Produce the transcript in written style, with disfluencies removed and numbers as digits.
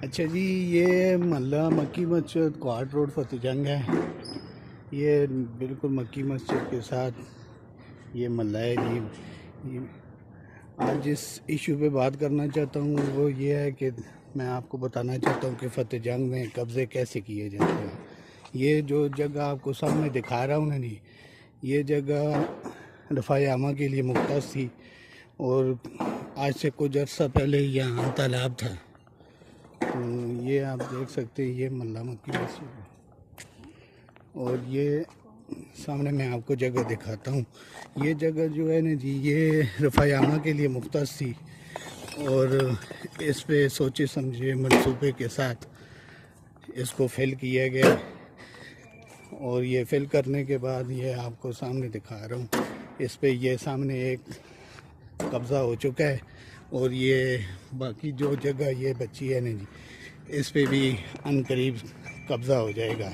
اچھا جی، یہ محلہ مکی مسجد کوارٹ روڈ فتح جنگ ہے۔ یہ بالکل مکی مسجد کے ساتھ یہ محلہ ہے جی۔ آج جس ایشو پہ بات کرنا چاہتا ہوں وہ یہ ہے کہ میں آپ کو بتانا چاہتا ہوں کہ فتح جنگ میں قبضے کیسے کیے جاتے ہیں۔ یہ جو جگہ آپ کو سامنے دکھا رہا ہوں نا جی، یہ جگہ رفع عامہ کے لیے مختص تھی، اور آج سے کچھ عرصہ پہلے یہاں تالاب تھا۔ یہ آپ دیکھ سکتے ہیں، یہ محلہ مکی مسجد ہے، اور یہ سامنے میں آپ کو جگہ دکھاتا ہوں۔ یہ جگہ جو ہے نا جی، یہ رفع عامہ کے لیے مختص تھی، اور اس پہ سوچے سمجھے منصوبے کے ساتھ اس کو فل کیا گیا، اور یہ فل کرنے کے بعد یہ آپ کو سامنے دکھا رہا ہوں۔ اس پہ یہ سامنے ایک قبضہ ہو چکا ہے، اور یہ باقی جو جگہ یہ بچی ہے نا جی، اس پہ بھی ان قریب قبضہ ہو جائے گا۔